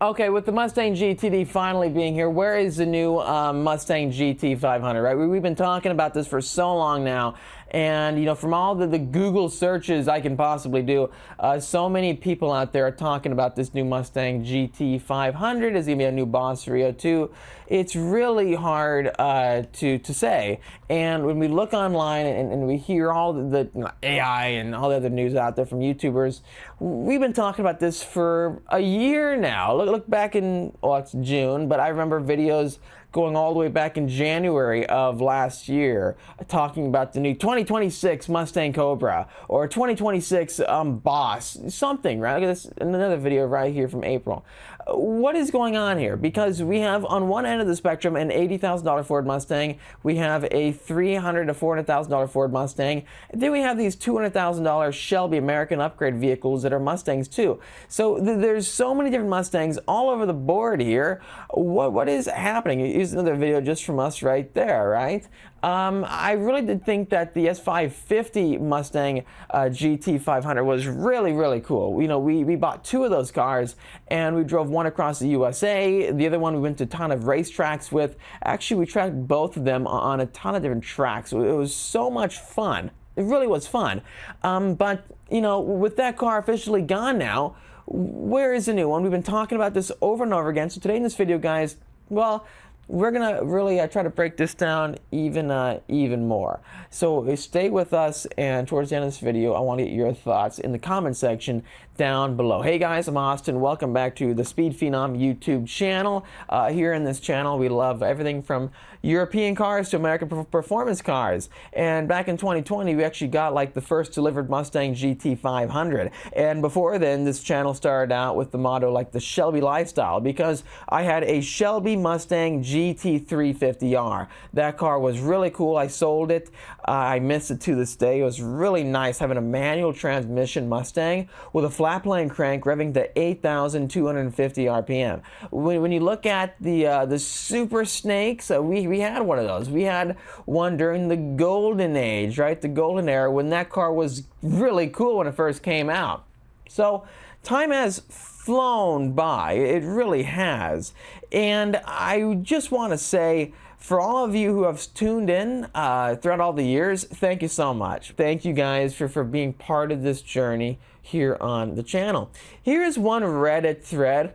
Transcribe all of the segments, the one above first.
Okay, with the Mustang GTD finally being here, where is the new Mustang GT500, right? We've been talking about this for so long now, and you know, from all the Google searches I can possibly do, so many people out there are talking about this new Mustang GT500. Is going to be a new Boss 302. It's really hard to say, and when we look online and we hear all the AI and all the other news out there from YouTubers, we've been talking about this for a year now. Look back in, well, it's June, but I remember videos going all the way back in January of last year talking about the new 2026 Mustang Cobra or 2026 Boss, something, right? Look at this, another video right here from April. What is going on here? Because we have on one end of the spectrum an $80,000 Ford Mustang, we have a $300,000 to $400,000 Ford Mustang, and then we have these $200,000 Shelby American upgrade vehicles that are Mustangs too. So there's so many different Mustangs all over the board here. What is happening? Here's another video just from us right there, right? I really did think that the S550 Mustang GT500 was really cool. You know, we bought two of those cars and we drove one across the USA. The other one we went to a ton of racetracks with. Actually, we tracked both of them on a ton of different tracks. It was so much fun. It really was fun. But, you know, with that car officially gone now, where is the new one? We've been talking about this over and over again. So today in this video, guys, well, we're gonna really try to break this down even more. So stay with us, and towards the end of this video, I want to get your thoughts in the comment section down below. Hey guys, I'm Austin. Welcome back to the Speed Phenom YouTube channel. Here in this channel, we love everything from European cars to American performance cars. And back in 2020, we actually got like the first delivered Mustang GT500. And before then, this channel started out with the motto like the Shelby lifestyle, because I had a Shelby Mustang GT350R. That car was really cool. I sold it. I miss it to this day. It was really nice having a manual transmission Mustang with a flat plane crank revving to 8,250 RPM. When you look at the Super Snakes, we had one of those. We had one during the golden age, right? The golden era, when that car was really cool when it first came out. So time has flown by. It really has. And I just want to say, for all of you who have tuned in throughout all the years, thank you so much. Thank you guys for being part of this journey here on the channel. Here's one Reddit thread.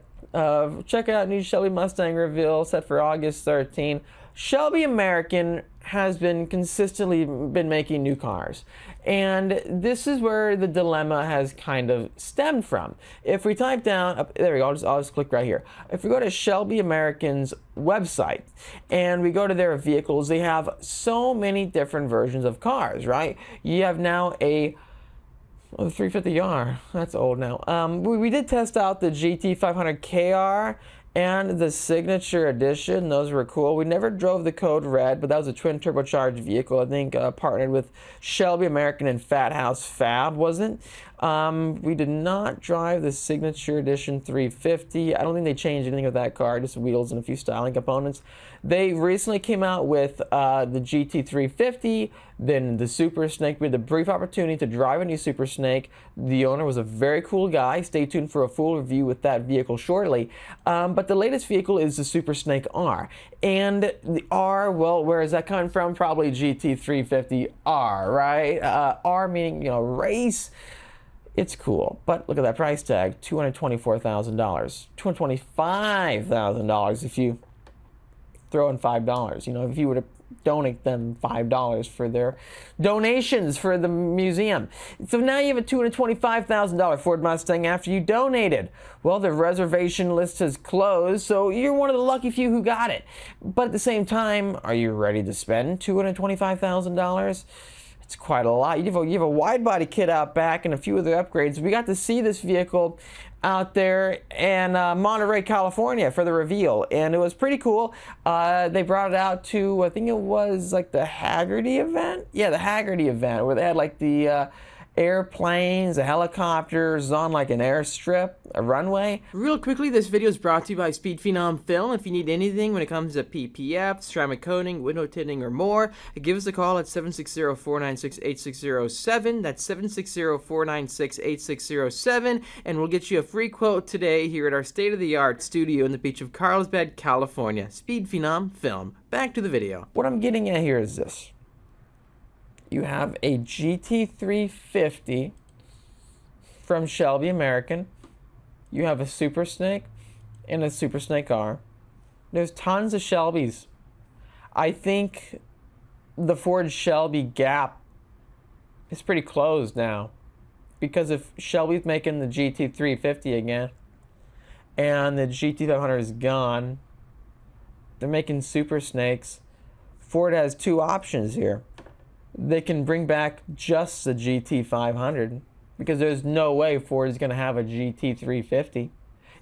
Check out new Shelby Mustang reveal set for August 13. Shelby American has been consistently making new cars, and this is where the dilemma has kind of stemmed from. If we type down, there we go, I'll just click right here. If we go to Shelby American's website and we go to their vehicles, they have so many different versions of cars, right? You have now a the 350R, that's old now. We did test out the GT500 KR and the Signature Edition. Those were cool. We never drove the Code Red, but that was a twin turbocharged vehicle, I think partnered with Shelby American and Fat House Fab, wasn't it? We did not drive the Signature Edition 350. I don't think they changed anything with that car, just wheels and a few styling components. They recently came out with the GT350, then the Super Snake. We had the brief opportunity to drive a new Super Snake. The owner was a very cool guy. Stay tuned for a full review with that vehicle shortly. But the latest vehicle is the Super Snake R. And the R, well, where is that coming from? Probably GT350R, right? R meaning, you know, race. It's cool, but look at that price tag, $224,000, $225,000 if you throw in $5. You know, if you were to donate them $5 for their donations for the museum. So now you have a $225,000 Ford Mustang after you donated. Well, the reservation list has closed, so you're one of the lucky few who got it. But at the same time, are you ready to spend $225,000? It's quite a lot. You have a wide body kit out back and a few other upgrades. We got to see this vehicle out there in Monterey, California for the reveal, and it was pretty cool. They brought it out to, I think it was like the Haggerty event? Yeah, the Haggerty event, where they had like the airplanes, helicopters on like an airstrip, a runway. Real quickly, this video is brought to you by Speed Phenom Film. If you need anything when it comes to PPF, ceramic coating, window tinting, or more, give us a call at 760-496-8607. That's 760-496-8607, and we'll get you a free quote today here at our state-of-the-art studio in the beach of Carlsbad, California. Speed Phenom Film. Back to the video. What I'm getting at here is this. You have a GT350 from Shelby American. You have a Super Snake and a Super Snake R. There's tons of Shelbys. I think the Ford Shelby gap is pretty closed now, because if Shelby's making the GT350 again and the GT500 is gone, they're making Super Snakes. Ford has two options here. They can bring back just the GT500, because there's no way Ford is going to have a GT350.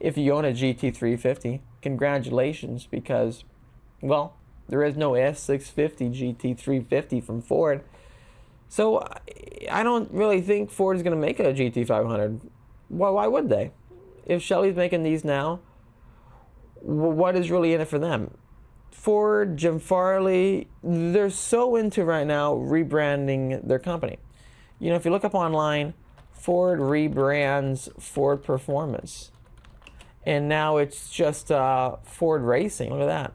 If you own a GT350, congratulations, because, well, there is no S650 GT350 from Ford. So I don't really think Ford is going to make a GT500. Well, why would they? If Shelby's making these now, what is really in it for them? Ford, Jim Farley, they're so into right now rebranding their company. You know, if you look up online, Ford rebrands Ford Performance. And now it's just Ford Racing. Look at that.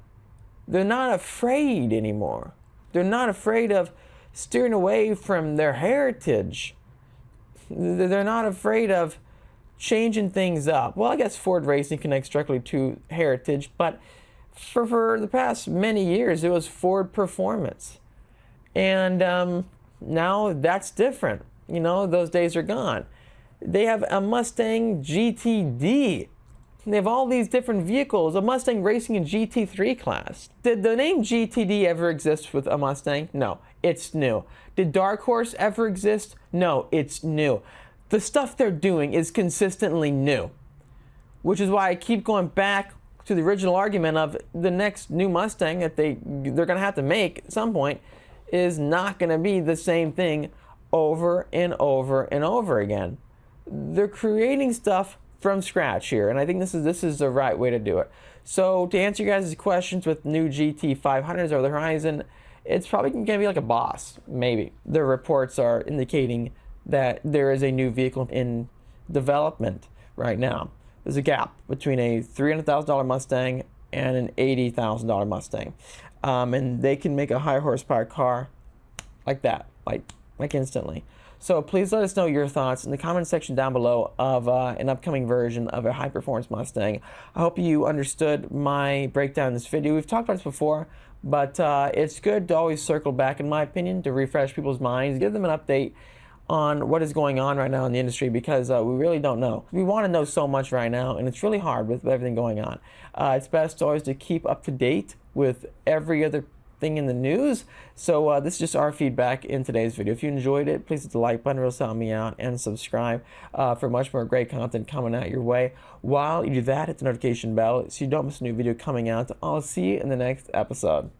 They're not afraid anymore. They're not afraid of steering away from their heritage. They're not afraid of changing things up. Well, I guess Ford Racing connects directly to heritage, but for the past many years, it was Ford Performance. And now that's different. You know, those days are gone. They have a Mustang GTD. They have all these different vehicles, a Mustang racing in GT3 class. Did the name GTD ever exist with a Mustang? No, it's new. Did Dark Horse ever exist? No, it's new. The stuff they're doing is consistently new, which is why I keep going back to the original argument of the next new Mustang that they're going to have to make at some point is not going to be the same thing over and over and over again. They're creating stuff from scratch here, and I think this is the right way to do it. So to answer you guys' questions with new GT500s over the horizon, it's probably going to be like a Boss, maybe. The reports are indicating that there is a new vehicle in development right now. There's a gap between a $300,000 Mustang and an $80,000 Mustang. And they can make a high horsepower car like that, like instantly. So please let us know your thoughts in the comment section down below of an upcoming version of a high performance Mustang. I hope you understood my breakdown in this video. We've talked about this before, but it's good to always circle back, in my opinion, to refresh people's minds, give them an update on what is going on right now in the industry, because we really don't know. We want to know so much right now, and it's really hard with everything going on. It's best always to keep up to date with every other thing in the news. So this is just our feedback in today's video. If you enjoyed it, please hit the like button, it'll help me out, and subscribe for much more great content coming out your way. While you do that, hit the notification bell so you don't miss a new video coming out. I'll see you in the next episode.